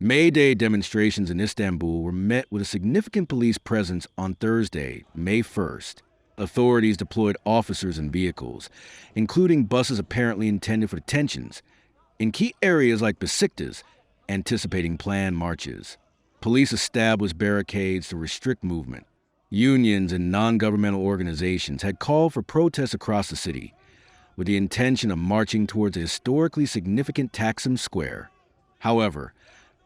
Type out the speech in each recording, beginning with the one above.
May Day demonstrations in Istanbul were met with a significant police presence on Thursday, May 1st. Authorities deployed officers and vehicles, including buses apparently intended for detentions, in key areas like Besiktas, anticipating planned marches. Police established barricades to restrict movement. Unions and non-governmental organizations had called for protests across the city, with the intention of marching towards a historically significant Taksim Square. However,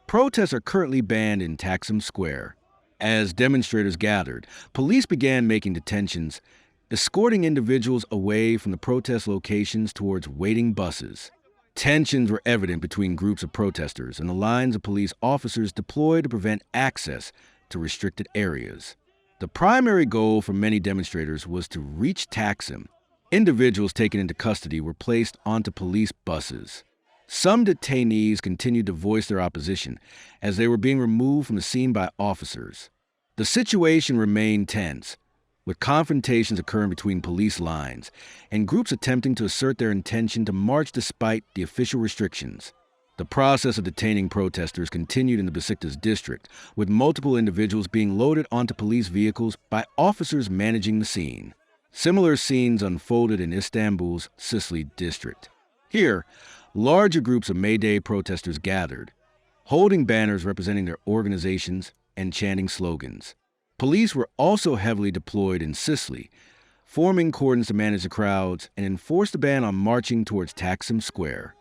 protests are currently banned in Taksim Square. As demonstrators gathered, police began making detentions, escorting individuals away from the protest locations towards waiting buses. Tensions were evident between groups of protesters, and the lines of police officers deployed to prevent access to restricted areas. The primary goal for many demonstrators was to reach Taksim. Individuals taken into custody were placed onto police buses. Some detainees continued to voice their opposition as they were being removed from the scene by officers. The situation remained tense, with confrontations occurring between police lines and groups attempting to assert their intention to march despite the official restrictions. The process of detaining protesters continued in the Besiktas district, with multiple individuals being loaded onto police vehicles by officers managing the scene. Similar scenes unfolded in Istanbul's Sicily district. Here, larger groups of May Day protesters gathered, holding banners representing their organizations and chanting slogans. Police were also heavily deployed in Sicily, forming cordons to manage the crowds and enforce the ban on marching towards Taksim Square.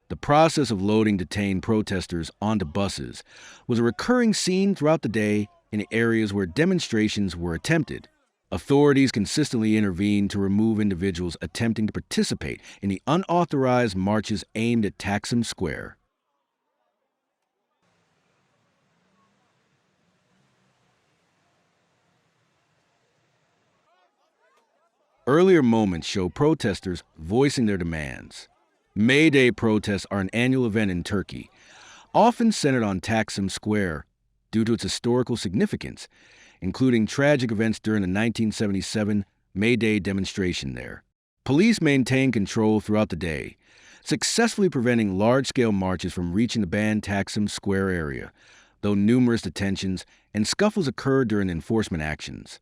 The process of loading detained protesters onto buses was a recurring scene throughout the day in areas where demonstrations were attempted. Authorities consistently intervened to remove individuals attempting to participate in the unauthorized marches aimed at Taksim Square. Earlier moments show protesters voicing their demands. May Day protests are an annual event in Turkey, often centered on Taksim Square due to its historical significance, including tragic events during the 1977 May Day demonstration there. Police maintained control throughout the day, successfully preventing large-scale marches from reaching the banned Taksim Square area, though numerous detentions and scuffles occurred during enforcement actions.